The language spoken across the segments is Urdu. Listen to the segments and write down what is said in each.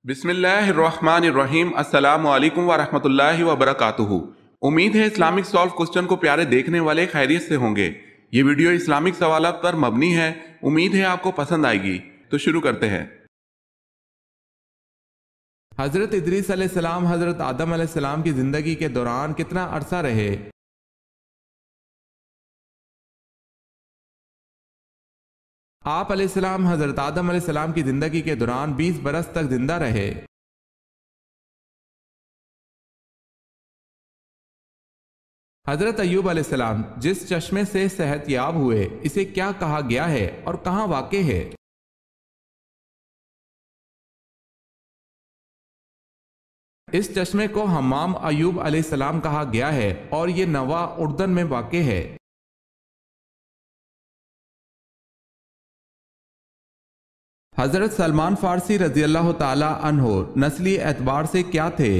بسم اللہ الرحمن الرحیم۔ السلام علیکم ورحمۃ اللہ وبرکاتہ۔ امید ہے اسلامک سالو کوسچن کو پیارے دیکھنے والے خیریت سے ہوں گے۔ یہ ویڈیو اسلامک سوالات پر مبنی ہے، امید ہے آپ کو پسند آئے گی۔ تو شروع کرتے ہیں۔ حضرت ادریس علیہ السلام حضرت آدم علیہ السلام کی زندگی کے دوران کتنا عرصہ رہے؟ آپ علیہ السلام حضرت آدم علیہ السلام کی زندگی کے دوران 20 برس تک زندہ رہے۔ حضرت ایوب علیہ السلام جس چشمے سے صحت یاب ہوئے اسے کیا کہا گیا ہے اور کہاں واقع ہے؟ اس چشمے کو حمام ایوب علیہ السلام کہا گیا ہے اور یہ نوا اردن میں واقع ہے۔ حضرت سلمان فارسی رضی اللہ تعالی عنہ نسلی اعتبار سے کیا تھے؟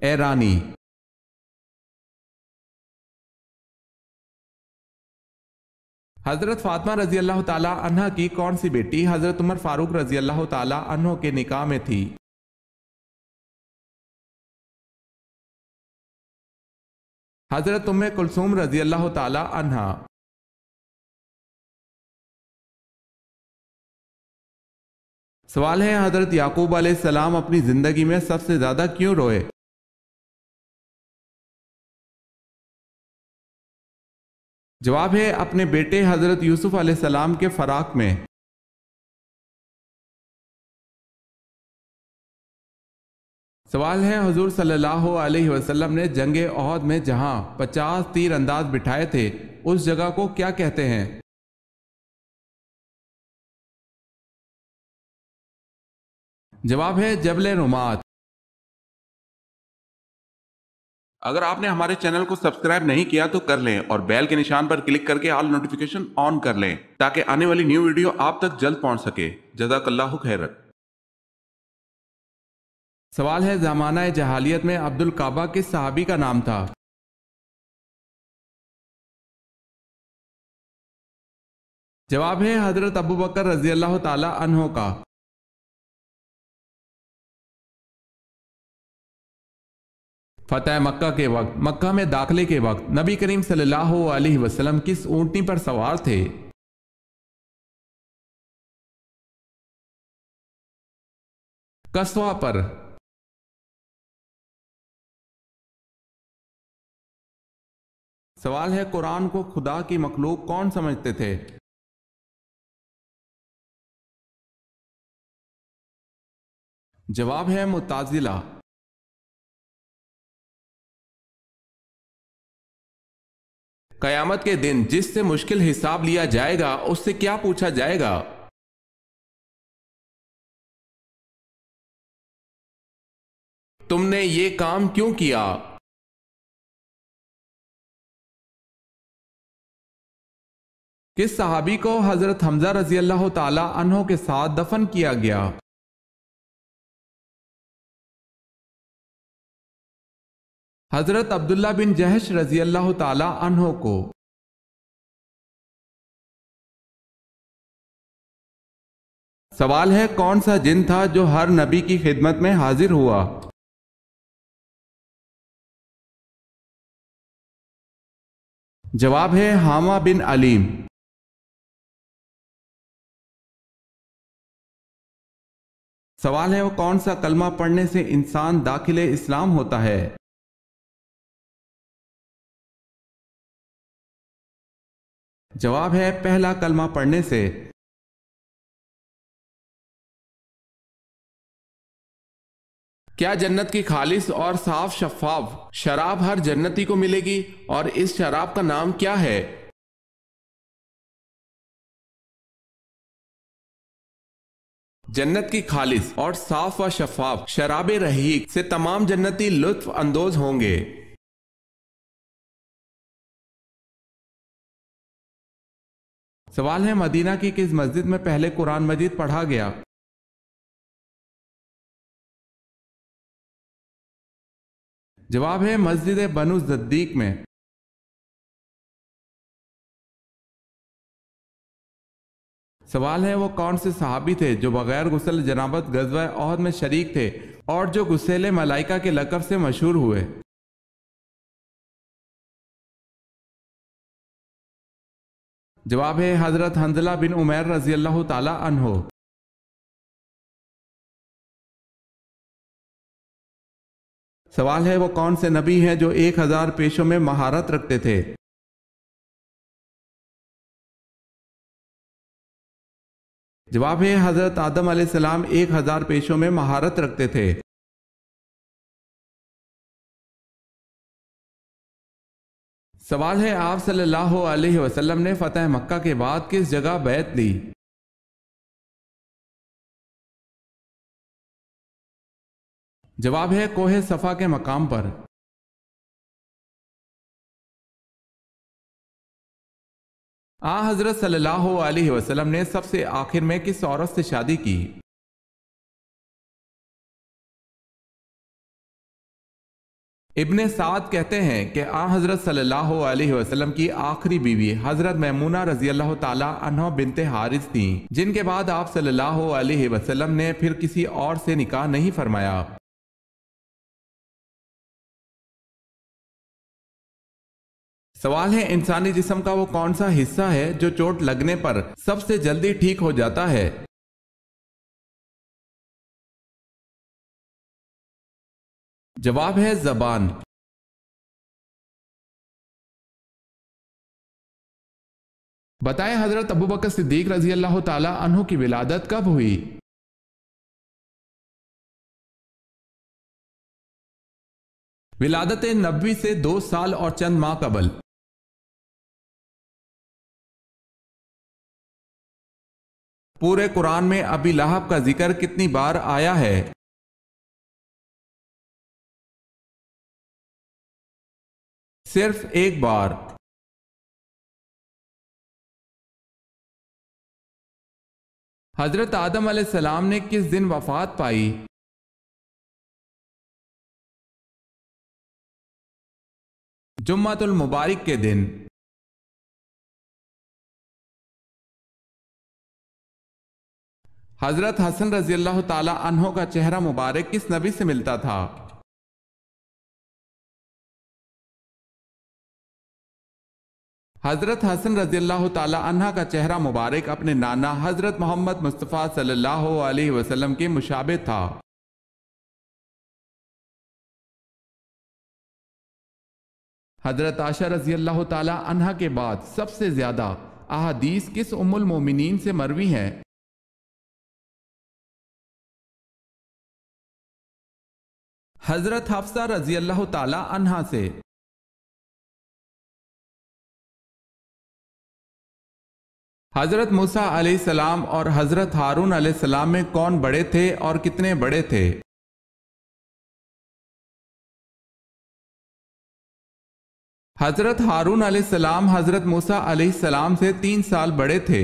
ایرانی۔ حضرت فاطمہ رضی اللہ تعالی عنہ کی کون سی بیٹی حضرت عمر فاروق رضی اللہ تعالی عنہ کے نکاح میں تھی؟ حضرت ام کلثوم رضی اللہ تعالی عنہ۔ سوال ہے حضرت یعقوب علیہ السلام اپنی زندگی میں سب سے زیادہ کیوں روئے؟ جواب ہے اپنے بیٹے حضرت یوسف علیہ السلام کے فراق میں۔ سوال ہے حضور صلی اللہ علیہ وسلم نے جنگ احد میں جہاں 50 تیر انداز بٹھائے تھے اس جگہ کو کیا کہتے ہیں؟ جواب ہے جبل رمات۔ اگر آپ نے ہمارے چینل کو سبسکرائب نہیں کیا تو کر لیں اور بیل کے نشان پر کلک کر کے آل نوٹیفیکیشن آن کر لیں تاکہ آنے والی نیو ویڈیو آپ تک جلد پہنچ سکے۔ جزاک اللہ خیرت۔ سوال ہے زمانہ جہالیت میں عبد الکعبہ کس صحابی کا نام تھا؟ جواب ہے حضرت ابو بکر رضی اللہ تعالی عنہ کا۔ فتح مکہ کے وقت مکہ میں داخلے کے وقت نبی کریم صلی اللہ علیہ وسلم کس اونٹنی پر سوار تھے؟ قصوہ پر۔ سوال ہے قرآن کو خدا کی مخلوق کون سمجھتے تھے؟ جواب ہے معتزلہ۔ قیامت کے دن جس سے مشکل حساب لیا جائے گا اس سے کیا پوچھا جائے گا؟ تم نے یہ کام کیوں کیا؟ کس صحابی کو حضرت حمزہ رضی اللہ تعالی عنہ کے ساتھ دفن کیا گیا؟ حضرت عبداللہ بن جہش رضی اللہ تعالی عنہ کو۔ سوال ہے کون سا جن تھا جو ہر نبی کی خدمت میں حاضر ہوا؟ جواب ہے حامہ بن علیم۔ سوال ہے وہ کون سا کلمہ پڑھنے سے انسان داخل اسلام ہوتا ہے؟ جواب ہے پہلا کلمہ پڑھنے سے۔ کیا جنت کی خالص اور صاف شفاف شراب ہر جنتی کو ملے گی اور اس شراب کا نام کیا ہے؟ جنت کی خالص اور صاف و شفاف شراب رحیق سے تمام جنتی لطف اندوز ہوں گے۔ سوال ہے مدینہ کی کس مسجد میں پہلے قرآن مجید پڑھا گیا؟ جواب ہے مسجد بنو الصدیق میں۔ سوال ہے وہ کون سے صحابی تھے جو بغیر غسل جنابت غزوہ احد میں شریک تھے اور جو غسیل ملائکہ کے لقب سے مشہور ہوئے؟ جواب ہے حضرت حنظلہ بن عمیر رضی اللہ تعالی عنہ۔ سوال ہے وہ کون سے نبی ہیں جو 1000 پیشوں میں مہارت رکھتے تھے؟ جواب ہے حضرت آدم علیہ السلام 1000 پیشوں میں مہارت رکھتے تھے۔ سوال ہے آپ صلی اللہ علیہ وسلم نے فتح مکہ کے بعد کس جگہ بیعت لی؟ جواب ہے کوہ صفا کے مقام پر۔ حضرت صلی اللہ علیہ وسلم نے سب سے آخر میں کس عورت سے شادی کی؟ ابن سعد کہتے ہیں کہ حضرت صلی اللہ علیہ وسلم کی آخری بیوی حضرت میمونہ رضی اللہ تعالی عنہ بنت حارث تھیں، جن کے بعد آپ صلی اللہ علیہ وسلم نے پھر کسی اور سے نکاح نہیں فرمایا۔ سوال ہے انسانی جسم کا وہ کون سا حصہ ہے جو چوٹ لگنے پر سب سے جلدی ٹھیک ہو جاتا ہے؟ جواب ہے زبان۔ بتائیں حضرت ابوبکر صدیق رضی اللہ تعالی عنہ کی ولادت کب ہوئی؟ ولادت نبوی سے 2 سال اور چند ماہ قبل۔ پورے قرآن میں ابی لہب کا ذکر کتنی بار آیا ہے؟ صرف ایک بار۔ حضرت آدم علیہ السلام نے کس دن وفات پائی؟ جمعۃ المبارک کے دن۔ حضرت حسن رضی اللہ تعالی عنہ کا چہرہ مبارک کس نبی سے ملتا تھا؟ حضرت حسن رضی اللہ تعالی عنہ کا چہرہ مبارک اپنے نانا حضرت محمد مصطفیٰ صلی اللہ علیہ وسلم کے مشابہ تھا۔ حضرت عائشہ رضی اللہ تعالی عنہ کے بعد سب سے زیادہ احادیث کس ام المومنین سے مروی ہیں؟ حضرت حفصہ رضی اللہ تعالی عنہا سے۔ حضرت موسیٰ علیہ السلام اور حضرت ہارون علیہ السلام میں کون بڑے تھے اور کتنے بڑے تھے؟ حضرت ہارون علیہ السلام حضرت موسیٰ علیہ السلام سے 3 سال بڑے تھے۔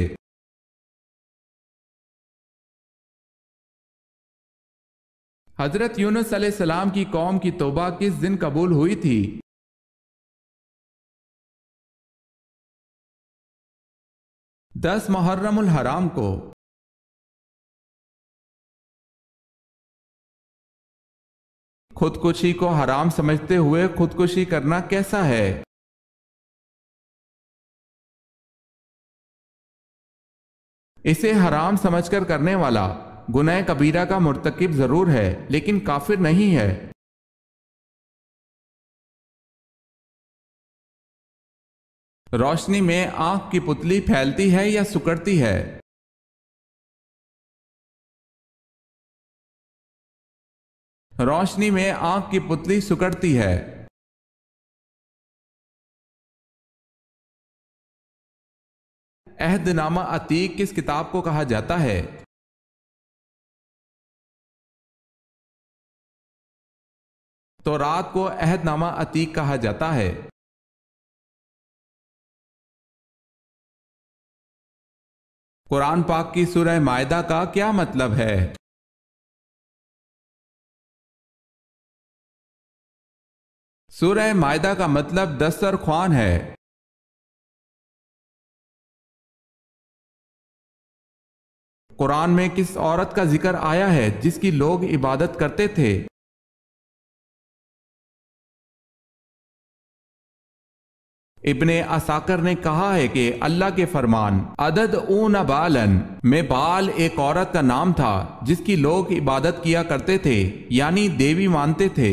حضرت یونس علیہ السلام کی قوم کی توبہ کس دن قبول ہوئی تھی؟ محرم الحرام کو۔ خودکشی کو حرام سمجھتے ہوئے خودکشی کرنا کیسا ہے؟ اسے حرام سمجھ کر کرنے والا گناہ کبیرہ کا مرتکب ضرور ہے لیکن کافر نہیں ہے۔ روشنی میں آنکھ کی پتلی پھیلتی ہے یا سکڑتی ہے؟ روشنی میں آنکھ کی پتلی سکڑتی ہے۔ عہد نامہ عتیق کس کتاب کو کہا جاتا ہے؟ تورات کو عہد نامہ عتیق کہا جاتا ہے۔ قرآن پاک کی سورہ مائدہ کا کیا مطلب ہے؟ سورہ مائدہ کا مطلب دسترخوان ہے۔ قرآن میں کس عورت کا ذکر آیا ہے جس کی لوگ عبادت کرتے تھے؟ ابن عساکر نے کہا ہے کہ اللہ کے فرمان عدد اون بالن میں بال ایک عورت کا نام تھا جس کی لوگ عبادت کیا کرتے تھے، یعنی دیوی مانتے تھے۔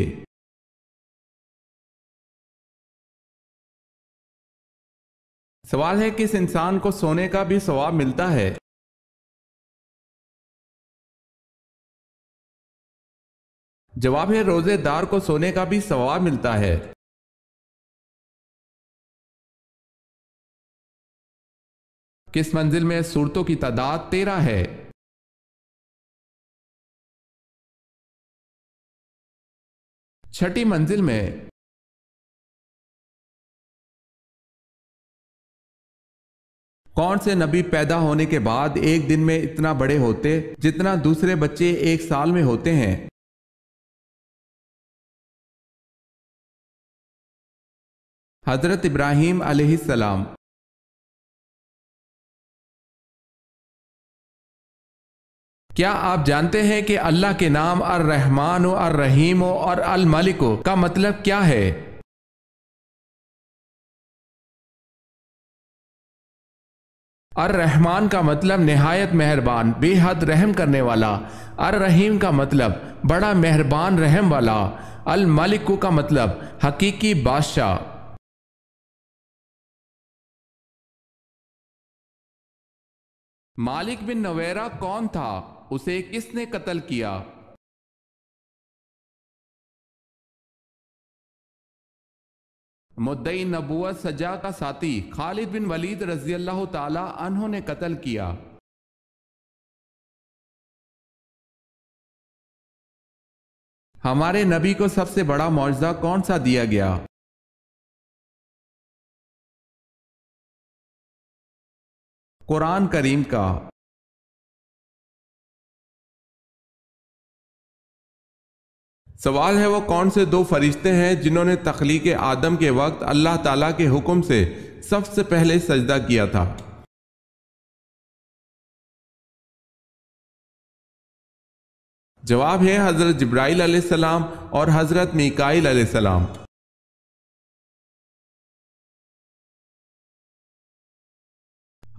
سوال ہے کس انسان کو سونے کا بھی ثواب ملتا ہے؟ جواب ہے روزے دار کو سونے کا بھی ثواب ملتا ہے۔ کس منزل میں صورتوں کی تعداد 13 ہے؟ چھٹی منزل میں۔ کون سے نبی پیدا ہونے کے بعد ایک دن میں اتنا بڑے ہوتے جتنا دوسرے بچے ایک سال میں ہوتے ہیں؟ حضرت ابراہیم علیہ السلام۔ کیا آپ جانتے ہیں کہ اللہ کے نام الرحمن و الرحیم اور الملک کا مطلب کیا ہے؟ الرحمن کا مطلب نہایت مہربان، بے حد رحم کرنے والا۔ الرحیم کا مطلب بڑا مہربان رحم والا۔ الملک کا مطلب حقیقی بادشاہ۔ مالک بن نویرہ کون تھا؟ اسے کس نے قتل کیا؟ مدعی نبوت سجا کا ساتھی خالد بن ولید رضی اللہ تعالی عنہ نے قتل کیا۔ ہمارے نبی کو سب سے بڑا معجزہ کون سا دیا گیا؟ قرآن کریم کا۔ سوال ہے وہ کون سے دو فرشتے ہیں جنہوں نے تخلیق آدم کے وقت اللہ تعالیٰ کے حکم سے سب سے پہلے سجدہ کیا تھا؟ جواب ہے حضرت جبرائیل علیہ السلام اور حضرت میکائیل علیہ السلام۔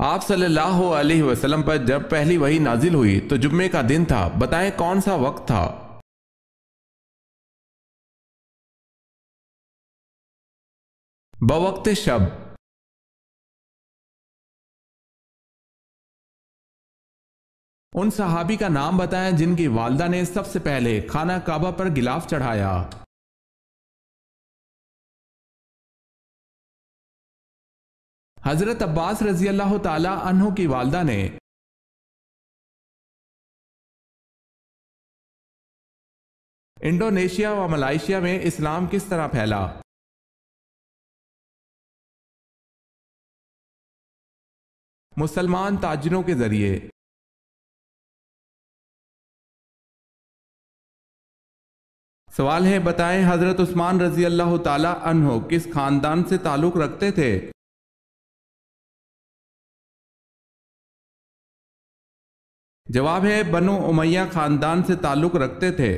آپ صلی اللہ علیہ وسلم پر جب پہلی وحی نازل ہوئی تو جمعے کا دن تھا، بتائیں کون سا وقت تھا؟ بوقت شب۔ ان صحابی کا نام بتائیں جن کی والدہ نے سب سے پہلے خانہ کعبہ پر غلاف چڑھایا۔ حضرت عباس رضی اللہ تعالی عنہ کی والدہ نے انڈونیشیا و ملائیشیا میں اسلام کس طرح پھیلا؟ مسلمان تاجروں کے ذریعے۔ سوال ہے بتائیں حضرت عثمان رضی اللہ تعالی عنہ کس خاندان سے تعلق رکھتے تھے؟ جواب ہے بنو امیہ خاندان سے تعلق رکھتے تھے۔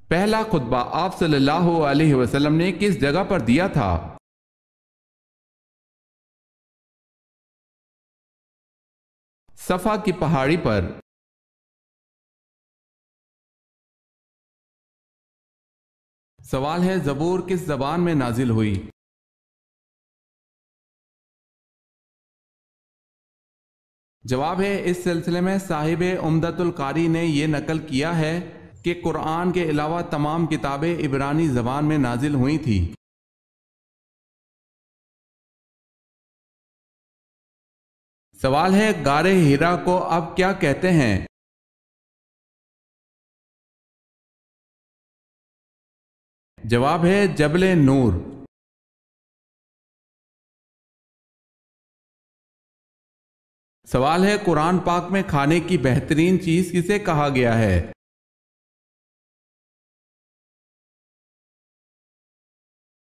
پہلا خطبہ آپ صلی اللہ علیہ وسلم نے کس جگہ پر دیا تھا؟ صفا کی پہاڑی پر۔ سوال ہے زبور کس زبان میں نازل ہوئی؟ جواب ہے اس سلسلے میں صاحب عمدۃ القاری نے یہ نقل کیا ہے کہ قرآن کے علاوہ تمام کتابیں عبرانی زبان میں نازل ہوئی تھی۔ سوال ہے غار ہیرا کو اب کیا کہتے ہیں؟ جواب ہے جبل نور۔ سوال ہے قرآن پاک میں کھانے کی بہترین چیز کسے کہا گیا ہے؟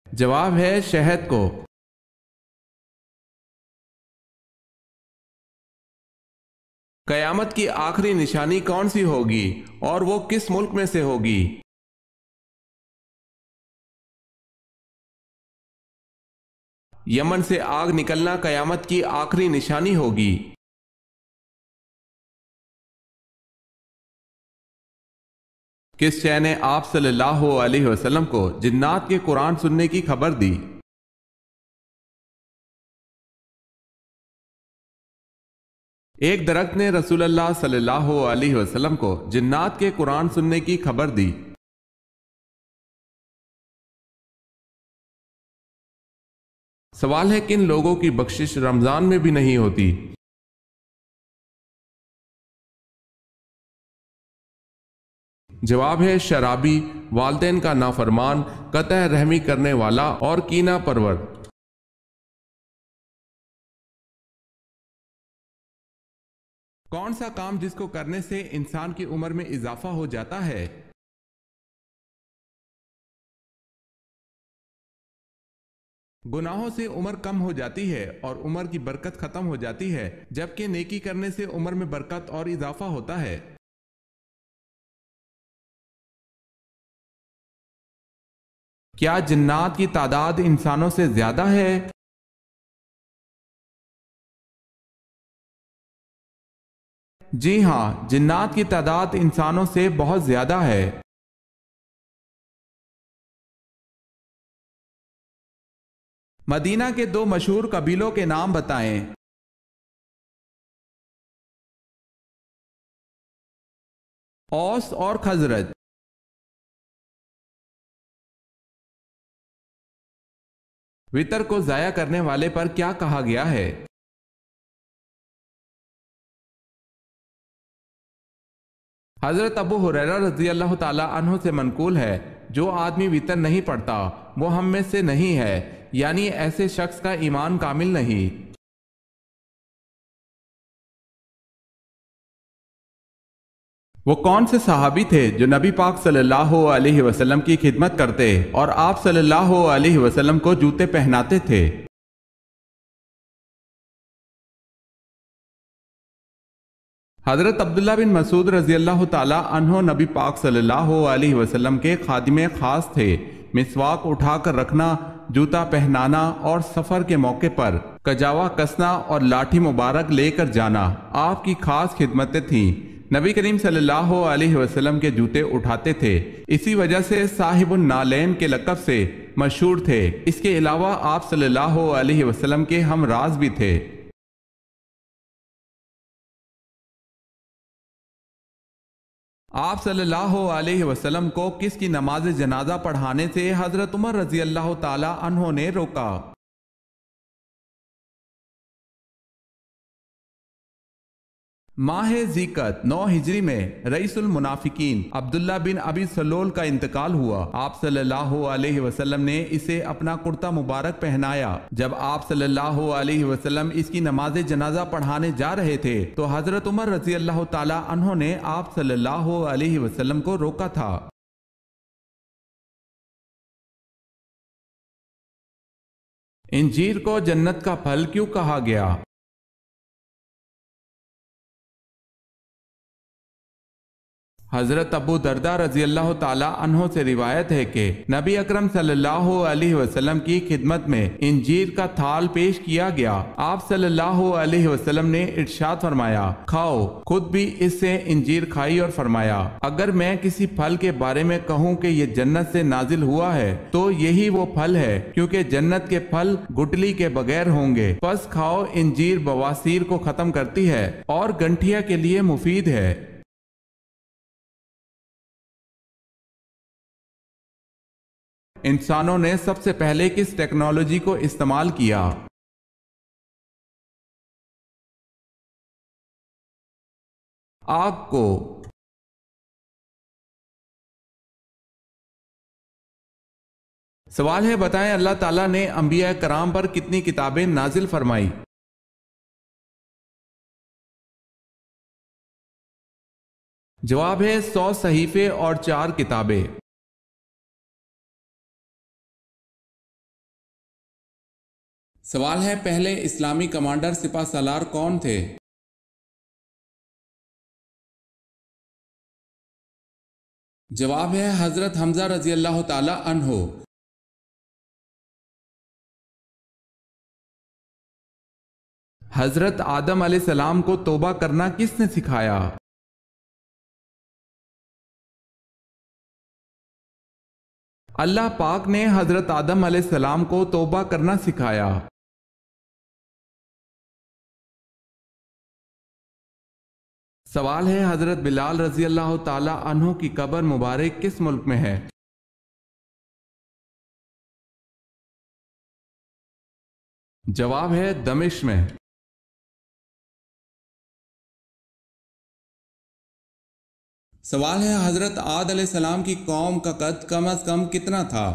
جواب ہے شہد کو۔ قیامت کی آخری نشانی کون سی ہوگی اور وہ کس ملک میں سے ہوگی؟ یمن سے آگ نکلنا قیامت کی آخری نشانی ہوگی۔ کس شے نے آپ صلی اللہ علیہ وسلم کو جنات کے قرآن سننے کی خبر دی؟ ایک درخت نے رسول اللہ صلی اللہ علیہ وسلم کو جنات کے قرآن سننے کی خبر دی۔ سوال ہے کن لوگوں کی بخشش رمضان میں بھی نہیں ہوتی؟ جواب ہے شرابی، والدین کا نافرمان، قطع رحمی کرنے والا اور کینہ پرور۔ کون سا کام جس کو کرنے سے انسان کی عمر میں اضافہ ہو جاتا ہے؟ گناہوں سے عمر کم ہو جاتی ہے اور عمر کی برکت ختم ہو جاتی ہے، جبکہ نیکی کرنے سے عمر میں برکت اور اضافہ ہوتا ہے۔ کیا جنات کی تعداد انسانوں سے زیادہ ہے؟ جی ہاں، جنات کی تعداد انسانوں سے بہت زیادہ ہے۔ مدینہ کے دو مشہور قبیلوں کے نام بتائیں۔ اوس اور خزرج۔ وتر کو ضائع کرنے والے پر کیا کہا گیا ہے؟ حضرت ابو ہریرہ رضی اللہ تعالی عنہ سے منقول ہے، جو آدمی وتر نہیں پڑھتا وہ ہم میں سے نہیں ہے، یعنی ایسے شخص کا ایمان کامل نہیں۔ وہ کون سے صحابی تھے جو نبی پاک صلی اللہ علیہ وسلم کی خدمت کرتے اور آپ صلی اللہ علیہ وسلم کو جوتے پہناتے تھے؟ حضرت عبداللہ بن مسعود رضی اللہ تعالی عنہ نبی پاک صلی اللہ علیہ وسلم کے خادم خاص تھے۔ مسواک اٹھا کر رکھنا، جوتا پہنانا اور سفر کے موقع پر کجاوا کسنا اور لاٹھی مبارک لے کر جانا آپ کی خاص خدمتیں تھیں۔ نبی کریم صلی اللہ علیہ وسلم کے جوتے اٹھاتے تھے، اسی وجہ سے صاحب النعلین کے لقب سے مشہور تھے۔ اس کے علاوہ آپ صلی اللہ علیہ وسلم کے ہم راز بھی تھے۔ آپ صلی اللہ علیہ وسلم کو کس کی نماز جنازہ پڑھانے سے حضرت عمر رضی اللہ تعالی عنہ نے روکا؟ ماہ ذیقعدہ 9 ہجری میں رئیس المنافقین عبداللہ بن ابی سلول کا انتقال ہوا۔ آپ صلی اللہ علیہ وسلم نے اسے اپنا کرتا مبارک پہنایا۔ جب آپ صلی اللہ علیہ وسلم اس کی نماز جنازہ پڑھانے جا رہے تھے تو حضرت عمر رضی اللہ تعالی عنہ نے آپ صلی اللہ علیہ وسلم کو روکا تھا۔ انجیر کو جنت کا پھل کیوں کہا گیا؟ حضرت ابو دردہ رضی اللہ تعالی عنہ سے روایت ہے کہ نبی اکرم صلی اللہ علیہ وسلم کی خدمت میں انجیر کا تھال پیش کیا گیا۔ آپ صلی اللہ علیہ وسلم نے ارشاد فرمایا، کھاؤ۔ خود بھی اس سے انجیر کھائی اور فرمایا، اگر میں کسی پھل کے بارے میں کہوں کہ یہ جنت سے نازل ہوا ہے تو یہی وہ پھل ہے، کیونکہ جنت کے پھل گٹلی کے بغیر ہوں گے۔ پس کھاؤ، انجیر بواسیر کو ختم کرتی ہے اور گنٹھیا کے لیے مفید ہے۔ انسانوں نے سب سے پہلے کس ٹیکنالوجی کو استعمال کیا؟ آگ کو۔ سوال ہے بتائیں اللہ تعالیٰ نے انبیاء کرام پر کتنی کتابیں نازل فرمائی؟ جواب ہے 100 صحیفے اور 4 کتابیں۔ سوال ہے پہلے اسلامی کمانڈر سپہ سالار کون تھے؟ جواب ہے حضرت حمزہ رضی اللہ تعالی عنہ۔ حضرت آدم علیہ السلام کو توبہ کرنا کس نے سکھایا؟ اللہ پاک نے حضرت آدم علیہ السلام کو توبہ کرنا سکھایا۔ سوال ہے حضرت بلال رضی اللہ تعالی عنہ کی قبر مبارک کس ملک میں ہے؟ جواب ہے دمشق میں۔ سوال ہے حضرت عاد علیہ السلام کی قوم کا قد کم از کم کتنا تھا؟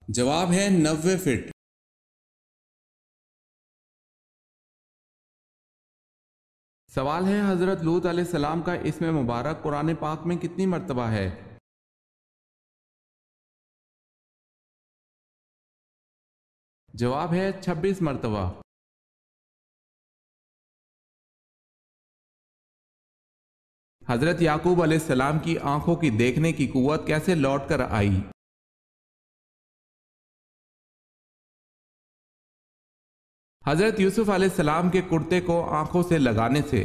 جواب ہے 90 فٹ۔ سوال ہے حضرت لوط علیہ السلام کا اسم مبارک قرآن پاک میں کتنی مرتبہ ہے؟ جواب ہے 26 مرتبہ۔ حضرت یعقوب علیہ السلام کی آنکھوں کی دیکھنے کی قوت کیسے لوٹ کر آئی؟ حضرت یوسف علیہ السلام کے کرتے کو آنکھوں سے لگانے سے۔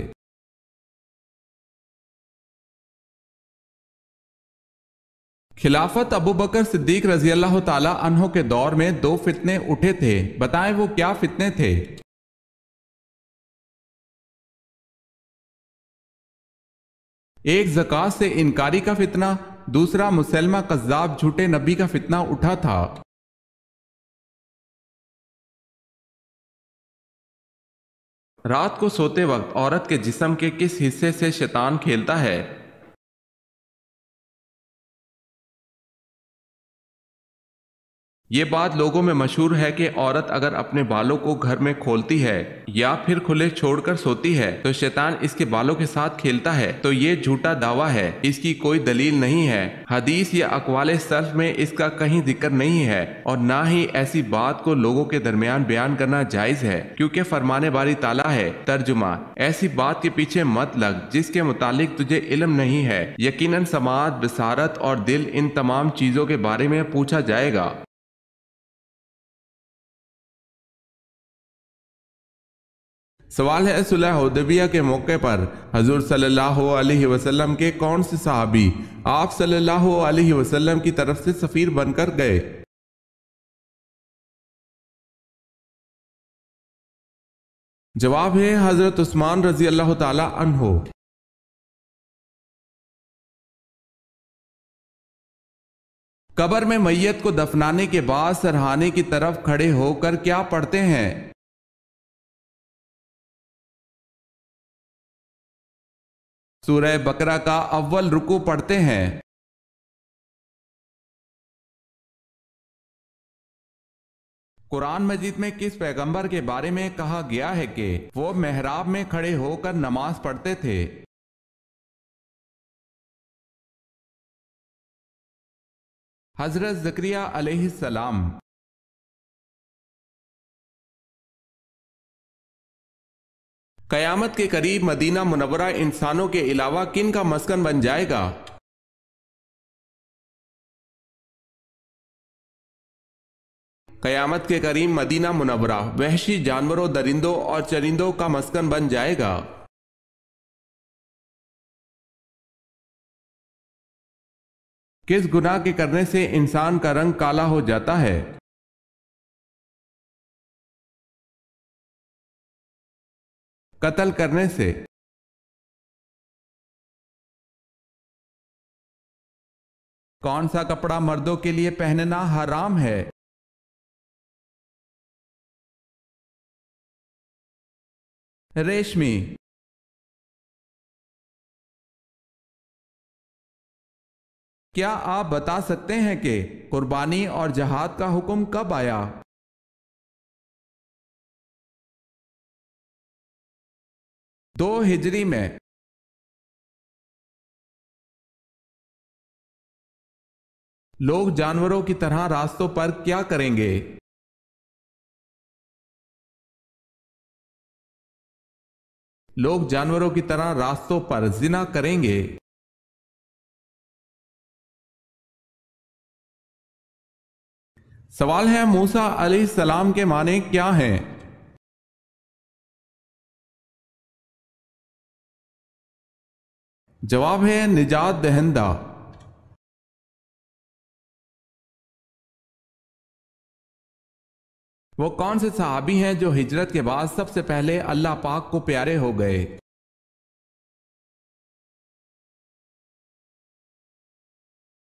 خلافت ابو بکر صدیق رضی اللہ تعالی عنہ کے دور میں 2 فتنے اٹھے تھے، بتائیں وہ کیا فتنے تھے؟ ایک زکوٰۃ سے انکاری کا فتنہ، دوسرا مسلمہ کذاب جھوٹے نبی کا فتنہ اٹھا تھا۔ رات کو سوتے وقت عورت کے جسم کے کس حصے سے شیطان کھیلتا ہے؟ یہ بات لوگوں میں مشہور ہے کہ عورت اگر اپنے بالوں کو گھر میں کھولتی ہے یا پھر کھلے چھوڑ کر سوتی ہے تو شیطان اس کے بالوں کے ساتھ کھیلتا ہے، تو یہ جھوٹا دعویٰ ہے، اس کی کوئی دلیل نہیں ہے۔ حدیث یا اقوال سلف میں اس کا کہیں ذکر نہیں ہے، اور نہ ہی ایسی بات کو لوگوں کے درمیان بیان کرنا جائز ہے، کیونکہ فرمانے باری تعالیٰ ہے، ترجمہ: ایسی بات کے پیچھے مت لگ جس کے متعلق تجھے علم نہیں ہے، یقیناً سماعت، بصارت اور دل، ان تمام چیزوں کے بارے میں پوچھا جائے گا۔ سوال ہے صلح حدیبیہ کے موقع پر حضور صلی اللہ علیہ وسلم کے کون سے صحابی آپ صلی اللہ علیہ وسلم کی طرف سے سفیر بن کر گئے؟ جواب ہے حضرت عثمان رضی اللہ تعالی عنہ۔ قبر میں میت کو دفنانے کے بعد سرہانے کی طرف کھڑے ہو کر کیا پڑھتے ہیں؟ سورہ بقرہ کا اول رکوع پڑھتے ہیں۔ قرآن مجید میں کس پیغمبر کے بارے میں کہا گیا ہے کہ وہ محراب میں کھڑے ہو کر نماز پڑھتے تھے؟ حضرت زکریا علیہ السلام۔ قیامت کے قریب مدینہ منورہ انسانوں کے علاوہ کن کا مسکن بن جائے گا؟ قیامت کے قریب مدینہ منورہ وحشی جانوروں، درندوں اور چرندوں کا مسکن بن جائے گا۔ کس گناہ کے کرنے سے انسان کا رنگ کالا ہو جاتا ہے؟ قتل کرنے سے۔ کون سا کپڑا مردوں کے لیے پہننا حرام ہے؟ ریشمی۔ کیا آپ بتا سکتے ہیں کہ قربانی اور جہاد کا حکم کب آیا؟ دو ہجری میں۔ لوگ جانوروں کی طرح راستوں پر کیا کریں گے؟ لوگ جانوروں کی طرح راستوں پر زنا کریں گے۔ سوال ہے موسیٰ علیہ السلام کے معنی کیا ہیں؟ جواب ہے نجات دہندہ۔ وہ کون سے صحابی ہیں جو ہجرت کے بعد سب سے پہلے اللہ پاک کو پیارے ہو گئے؟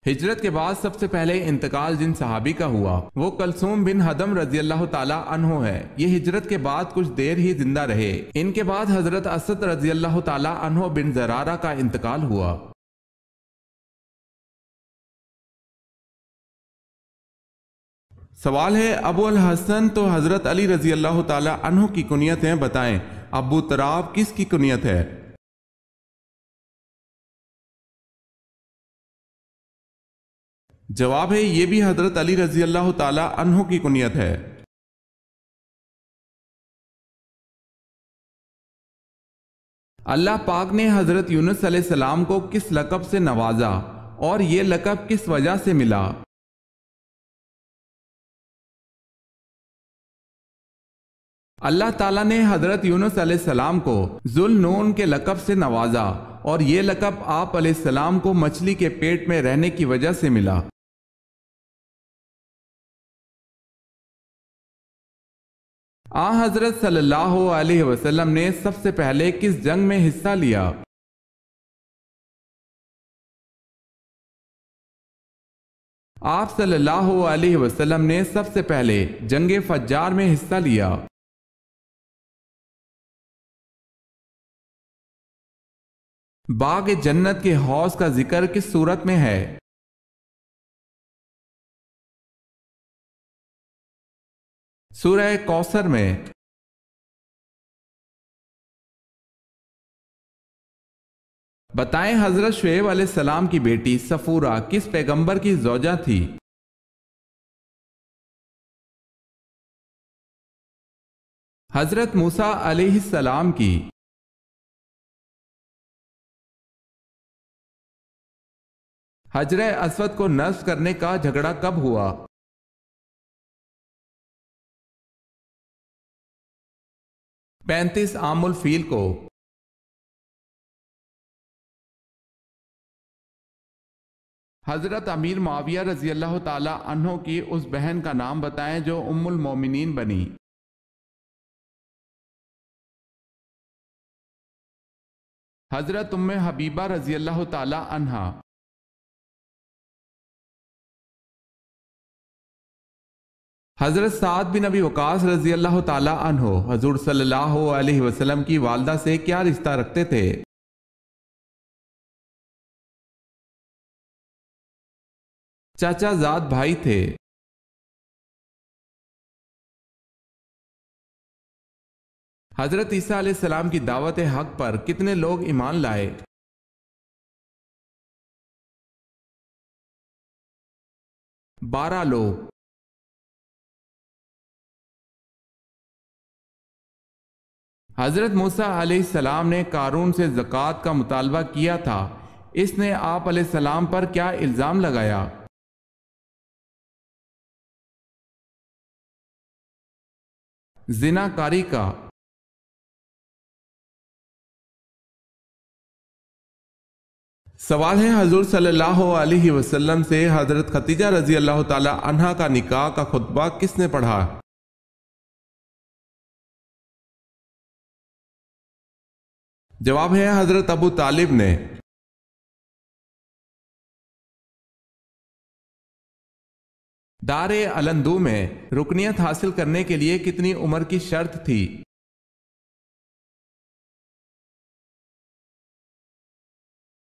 ہجرت کے بعد سب سے پہلے انتقال جن صحابی کا ہوا وہ کلثوم بن حدم رضی اللہ تعالی عنہ ہے۔ یہ ہجرت کے بعد کچھ دیر ہی زندہ رہے۔ ان کے بعد حضرت اسد رضی اللہ تعالی عنہ بن زرارہ کا انتقال ہوا۔ سوال ہے ابو الحسن تو حضرت علی رضی اللہ تعالی عنہ کی کنیت ہیں، بتائیں ابو تراب کس کی کنیت ہے؟ جواب ہے یہ بھی حضرت علی رضی اللہ تعالی عنہ کی کنیت ہے۔ اللہ پاک نے حضرت یونس علیہ السلام کو کس لقب سے نوازا اور یہ لقب کس وجہ سے ملا؟ اللہ تعالیٰ نے حضرت یونس علیہ السلام کو ذو النون کے لقب سے نوازا اور یہ لقب آپ علیہ السلام کو مچھلی کے پیٹ میں رہنے کی وجہ سے ملا۔ حضرت صلی اللہ علیہ وسلم نے سب سے پہلے کس جنگ میں حصہ لیا؟ آپ صلی اللہ علیہ وسلم نے سب سے پہلے جنگ فجار میں حصہ لیا۔ باغ جنت کے حوض کا ذکر کس صورت میں ہے؟ سورہ کوثر میں۔ بتائیں حضرت شعیب علیہ السلام کی بیٹی صفورہ کس پیغمبر کی زوجہ تھی؟ حضرت موسیٰ علیہ السلام کی۔ حجر اسود کو نصب کرنے کا جھگڑا کب ہوا؟ پینتیس عام الفیل کو۔ حضرت امیر معاویہ رضی اللہ تعالی عنہ کی اس بہن کا نام بتائیں جو ام المومنین بنی۔ حضرت ام حبیبہ رضی اللہ تعالی عنہا۔ حضرت سعد بن ابی وقاص رضی اللہ تعالی عنہ حضور صلی اللہ علیہ وسلم کی والدہ سے کیا رشتہ رکھتے تھے؟ چاچا زاد بھائی تھے۔ حضرت عیسیٰ علیہ السلام کی دعوت حق پر کتنے لوگ ایمان لائے؟ 12 لوگ۔ حضرت موسیٰ علیہ السلام نے قارون سے زکوٰۃ کا مطالبہ کیا تھا، اس نے آپ علیہ السلام پر کیا الزام لگایا؟ زنا کاری کا۔ سوال ہے حضور صلی اللہ علیہ وسلم سے حضرت خدیجہ رضی اللہ تعالی عنہا کا نکاح کا خطبہ کس نے پڑھا؟ جواب ہے حضرت ابو طالب نے۔ دار علندو میں رکنیت حاصل کرنے کے لیے کتنی عمر کی شرط تھی؟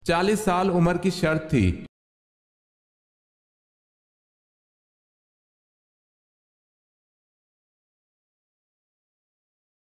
40 سال عمر کی شرط تھی۔